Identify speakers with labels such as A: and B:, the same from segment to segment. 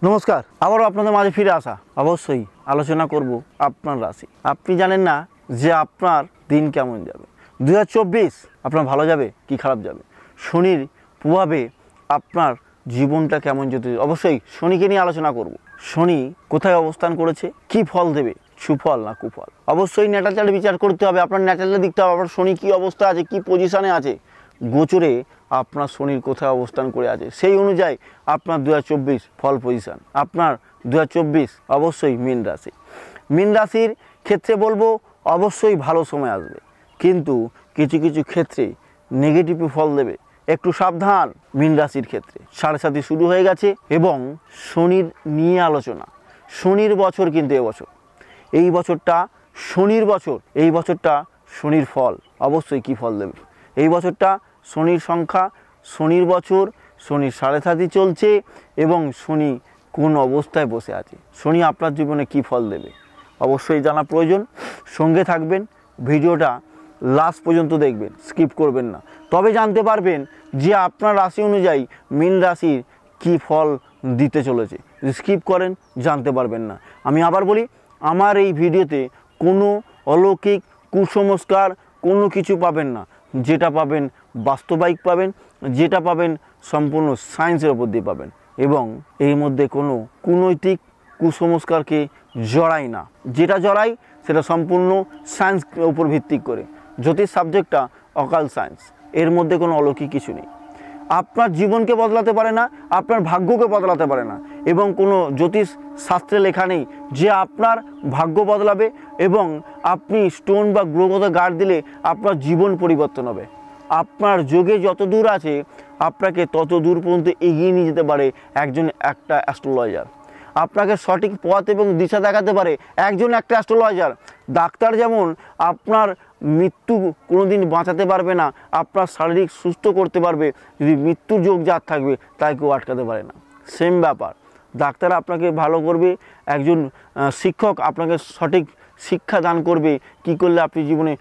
A: নমস্কার, আবারও আপনাদের মাঝে ফিরে আসা। অবশ্যই আলোচনা করব আপনার রাশি। আপনি জানেন না যে আপনার দিন কেমন যাবে, 2024 আপনার ভালো যাবে কি খারাপ যাবে, শনির প্রভাবে আপনার জীবনটা কেমন যেতে, অবশ্যই শনিকে নিয়ে আলোচনা করব। শনি কোথায় অবস্থান করেছে, কি ফল দেবে, সুফল না কুফল। অবশ্যই ন্যাটাল চার্ট বিচার করতে হবে, আপনার ন্যাটালে দেখতে হবে আপনার শনি কী অবস্থা আছে, কি পজিশনে আছে, গোচরে আপনার শনির কোথায় অবস্থান করে আছে, সেই অনুযায়ী আপনার 2024 ফল পজিশন। আপনার 2024 অবশ্যই মীন রাশি। মীন রাশির ক্ষেত্রে বলবো অবশ্যই ভালো সময় আসবে, কিন্তু কিছু কিছু ক্ষেত্রে নেগেটিভ ফল দেবে, একটু সাবধান। মীন রাশির ক্ষেত্রে 7.5 শুরু হয়ে গেছে এবং শনির নিয়ে আলোচনা। শনির বছর কিন্তু এবছর, এই বছরটা শনির বছর, এই বছরটা শনির ফল অবশ্যই কি ফল দেবে। এই বছরটা শনির সংখ্যা, শনির বছর, শনির 7.5 চলছে এবং শনি কোন অবস্থায় বসে আছে, শনি আপনার জীবনে কি ফল দেবে অবশ্যই জানা প্রয়োজন। সঙ্গে থাকবেন, ভিডিওটা লাস্ট পর্যন্ত দেখবেন, স্কিপ করবেন না, তবে জানতে পারবেন যে আপনার রাশি অনুযায়ী মীন রাশির কি ফল দিতে চলেছে। যদি স্কিপ করেন জানতে পারবেন না। আমি আবার বলি, আমার এই ভিডিওতে কোনো অলৌকিক কুসংস্কার কোনো কিছু পাবেন না, যেটা পাবেন বাস্তবিক পাবেন, যেটা পাবেন সম্পূর্ণ সায়েন্সের ওপর দিয়ে পাবেন, এবং এর মধ্যে কোনো কুনৈতিক কুসংস্কারকে জড়াই না। যেটা জড়াই সেটা সম্পূর্ণ সায়েন্সের উপর ভিত্তি করে। জ্যোতিষ সাবজেক্টটা অকাল সায়েন্স, এর মধ্যে কোনো অলৌকিক কিছু নেই। আপনার জীবনকে বদলাতে পারে না, আপনার ভাগ্যকে বদলাতে পারে না, এবং কোনো জ্যোতিষ শাস্ত্রে লেখা নেই যে আপনার ভাগ্য বদলাবে এবং আপনি স্টোন বা গ্রহগত গার্ড দিলে আপনার জীবন পরিবর্তন হবে। আপনার যোগে যত দূর আছে আপনাকে তত দূর পর্যন্ত এগিয়ে নিয়ে যেতে পারে একটা অ্যাস্ট্রোলজার। আপনাকে সঠিক পথ এবং দিশা দেখাতে পারে একটা অ্যাস্ট্রোলজার। ডাক্তার যেমন আপনার মৃত্যু কোনোদিন বাঁচাতে পারবে না, আপনার শারীরিক সুস্থ করতে পারবে, যদি মৃত্যুর যোগ যার থাকবে তাই কেউ আটকাতে পারে না। সেম ব্যাপার, ডাক্তার আপনাকে ভালো করবে, একজন শিক্ষক আপনাকে সঠিক শিক্ষা দান করবে, কি করলে আপনি জীবনে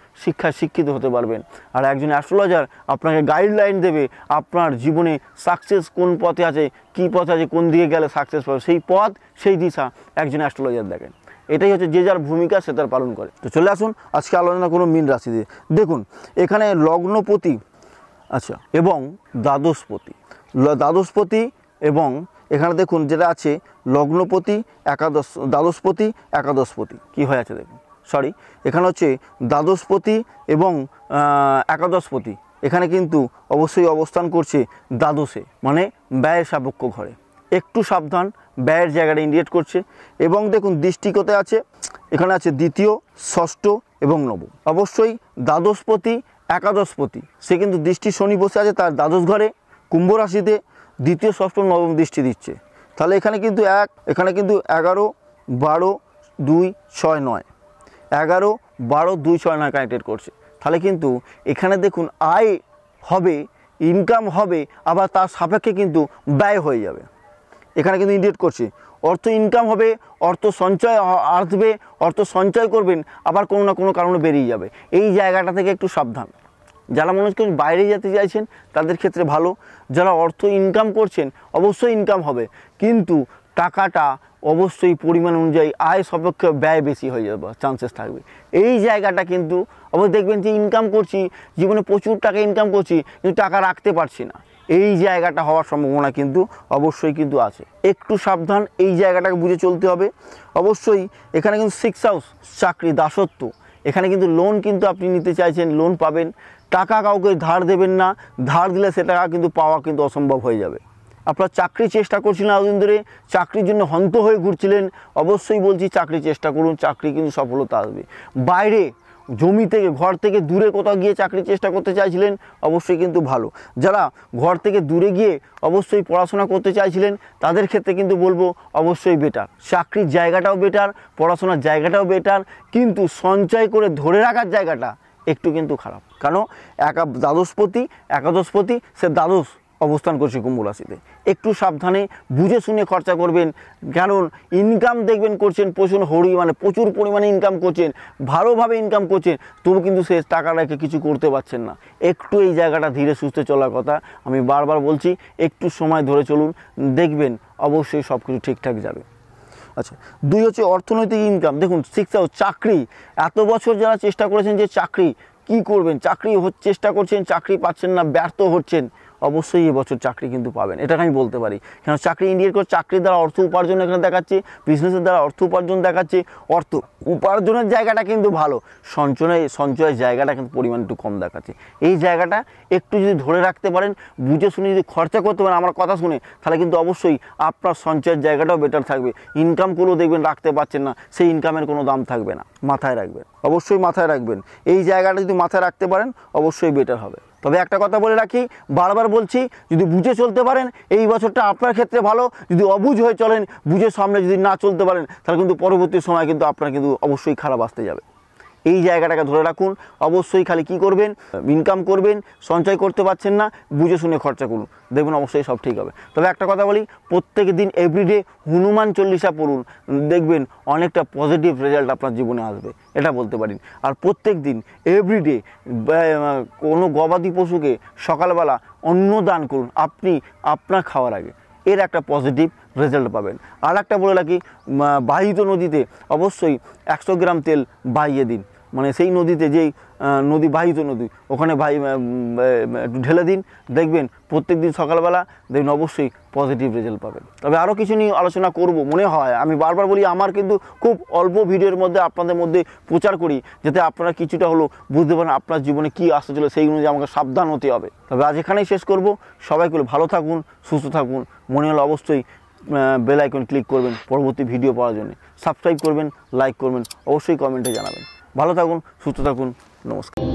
A: শিক্ষিত হতে পারবেন, আর একজন অ্যাস্ট্রোলজার আপনাকে গাইডলাইন দেবে আপনার জীবনে সাকসেস কোন পথে আছে, কি পথে আছে, কোন দিকে গেলে সাকসেস পাবে, সেই পথ সেই দিশা একজন অ্যাস্ট্রোলজার দেখেন। এটাই হচ্ছে যে যার ভূমিকা সে তার পালন করে। তো চলে আসুন আজকে আলোচনা করুন মীন রাশি দিয়ে। দেখুন এখানে লগ্নপতি এবং দ্বাদশপতি এবং এখানে দেখুন যেটা আছে লগ্নপতি, দ্বাদশপতি, একাদশপতি কি হয়ে আছে দেখুন, এখানে হচ্ছে দ্বাদশপতি এবং একাদশপতি, এখানে কিন্তু অবশ্যই অবস্থান করছে দ্বাদশে, মানে ব্যয়ের সাপেক্ষ ঘরে। একটু সাবধান, ব্যয়ের জায়গাটা ইন্ডিকেট করছে। এবং দেখুন দৃষ্টি কোথায় আছে, এখানে আছে দ্বিতীয়, ষষ্ঠ এবং নবম। অবশ্যই দ্বাদশপতি একাদশপতি, সে কিন্তু দৃষ্টি শনি বসে আছে তার দ্বাদশ ঘরে কুম্ভ রাশিতে, দ্বিতীয়, ষষ্ঠ, নবম দৃষ্টি দিচ্ছে। তাহলে এখানে কিন্তু 11, 12, 2, 6, 9, 11, 12, 2, 6, 9 কানেক্টেড করছে। তাহলে কিন্তু এখানে দেখুন আয় হবে, ইনকাম হবে, আবার তার সাপেক্ষে কিন্তু ব্যয় হয়ে যাবে। এখানে কিন্তু ইন্ডিকেট করছে অর্থ ইনকাম হবে, অর্থ সঞ্চয় আসবে, অর্থ সঞ্চয় করবেন, আবার কোনো না কোনো কারণে বেরিয়ে যাবে। এই জায়গাটা থেকে একটু সাবধান। যারা মনে হচ্ছে বাইরে যেতে চাইছেন তাদের ক্ষেত্রে ভালো, যারা অর্থ ইনকাম করছেন অবশ্যই ইনকাম হবে, কিন্তু টাকাটা অবশ্যই পরিমাণ অনুযায়ী আয় সাপেক্ষে ব্যয় বেশি হয়ে যাবে, চান্সেস থাকবে। এই জায়গাটা কিন্তু অবশ্যই দেখবেন যে ইনকাম করছি, জীবনে প্রচুর টাকা ইনকাম করছি, কিন্তু টাকা রাখতে পারছি না, এই জায়গাটা হওয়ার সম্ভাবনা কিন্তু অবশ্যই কিন্তু আছে। একটু সাবধান, এই জায়গাটাকে বুঝে চলতে হবে। অবশ্যই এখানে কিন্তু 6 হাউস চাকরি, দাসত্ব, এখানে কিন্তু লোন কিন্তু আপনি নিতে চাইছেন, লোন পাবেন। টাকা কাউকে ধার দেবেন না, ধার দিলে সে টাকা কিন্তু পাওয়া কিন্তু অসম্ভব হয়ে যাবে। আপনার চাকরি চেষ্টা করছিলেন এতদিন ধরে, চাকরির জন্য হন্ত হয়ে ঘুরছিলেন, অবশ্যই বলছি চাকরি চেষ্টা করুন, চাকরি কিন্তু সফলতা আসবে। বাইরে জমি থেকে, ঘর থেকে দূরে কোথাও গিয়ে চাকরি চেষ্টা করতে চাইছিলেন, অবশ্যই কিন্তু ভালো। যারা ঘর থেকে দূরে গিয়ে অবশ্যই পড়াশোনা করতে চাইছিলেন তাদের ক্ষেত্রে কিন্তু বলবো অবশ্যই বেটার, চাকরির জায়গাটাও বেটার, পড়াশোনার জায়গাটাও বেটার, কিন্তু সঞ্চয় করে ধরে রাখার জায়গাটা একটু কিন্তু খারাপ। কারণ দ্বাদশপতি একাদশপতি সে দ্বাদশ অবস্থান করছে কুম্ভ রাশিতে। একটু সাবধানে বুঝে শুনে খরচা করবেন, কারণ ইনকাম দেখবেন করছেন প্রচুর প্রচুর পরিমাণে ইনকাম করছেন, ভালোভাবে ইনকাম করছেন, তবু কিন্তু সে টাকা রেখে কিছু করতে পারছেন না। একটু এই জায়গাটা ধীরে সুস্থে চলার কথা, আমি বারবার বলছি একটু সময় ধরে চলুন, দেখবেন অবশ্যই সব কিছু ঠিকঠাক যাবে। আচ্ছা, 2 হচ্ছে অর্থনৈতিক ইনকাম। দেখুন 6 হাউস চাকরি, এত বছর যারা চেষ্টা করেছেন যে চাকরি কি করবেন, চাকরি চেষ্টা করছেন, চাকরি পাচ্ছেন না, ব্যর্থ হচ্ছেন, অবশ্যই এবছর চাকরি কিন্তু পাবেন, এটাকে আমি বলতে পারি। কেন চাকরি ইন্ডিকেট করে চাকরির দ্বারা অর্থ উপার্জন এখানে দেখাচ্ছে, বিজনেসের দ্বারা অর্থ উপার্জন দেখাচ্ছে। অর্থ উপার্জনের জায়গাটা কিন্তু ভালো, সঞ্চয়ের জায়গাটা কিন্তু পরিমাণ একটু কম দেখাচ্ছে। এই জায়গাটা একটু যদি ধরে রাখতে পারেন, বুঝে শুনে যদি খরচা করতে পারেন আমার কথা শুনে, তাহলে কিন্তু অবশ্যই আপনার সঞ্চয়ের জায়গাটাও বেটার থাকবে। ইনকাম করেও দেখবেন রাখতে পারছেন না, সেই ইনকামের কোনো দাম থাকবে না। মাথায় রাখবেন, অবশ্যই মাথায় রাখবেন, এই জায়গাটা যদি মাথায় রাখতে পারেন অবশ্যই বেটার হবে। তবে একটা কথা বলে রাখি, বারবার বলছি, যদি বুঝে চলতে পারেন এই বছরটা আপনার ক্ষেত্রে ভালো। যদি অবুঝ হয়ে চলেন, বুঝে সামনে যদি না চলতে পারেন, তাহলে কিন্তু পরবর্তী সময় কিন্তু আপনার কিন্তু অবশ্যই খারাপ আসতে যাবে। এই জায়গাটাকে ধরে রাখুন। অবশ্যই খালি কি করবেন, ইনকাম করবেন, সঞ্চয় করতে পারছেন না, বুঝে শুনে খরচা করুন, দেখবেন অবশ্যই সব ঠিক হবে। তবে একটা কথা বলি, প্রত্যেক দিন এভরিডে হনুমান চল্লিশা পড়ুন, দেখবেন অনেকটা পজিটিভ রেজাল্ট আপনার জীবনে আসবে, এটা বলতে পারেন। আর প্রত্যেক দিন এভরিডে কোনো গবাদি পশুকে সকালবেলা অন্ন দান করুন আপনি আপনার খাওয়ার আগে, এর একটা পজিটিভ রেজাল্ট পাবেন। আর একটা বলে রাখি, বাহিত নদীতে অবশ্যই 100 গ্রাম তেল বাহিয়ে দিন, সেই নদীতে যেই নদী বাহিত নদী, ওখানে একটু ঢেলে দিন, দেখবেন প্রত্যেক দিন সকালবেলা দেখবেন অবশ্যই পজিটিভ রেজাল্ট পাবেন। তবে আরও কিছু নিয়ে আলোচনা করব মনে হয়, আমি বারবার বলি আমার কিন্তু খুব অল্প ভিডিওর মধ্যে আপনাদের মধ্যে প্রচার করি, যাতে আপনারা কিছুটা হলো বুঝতে পারেন আপনার জীবনে কী আসতে চলে, সেই অনুযায়ী আমাকে সাবধান হতে হবে। তবে আজ এখানেই শেষ করব। সবাইকে ভালো থাকুন, সুস্থ থাকুন। মনে হলে অবশ্যই বেল আইকন ক্লিক করবেন পরবর্তী ভিডিও পাওয়ার জন্য, সাবস্ক্রাইব করবেন, লাইক করবেন, অবশ্যই কমেন্টে জানাবেন। ভালো থাকুন, সুস্থ থাকুন, নমস্কার।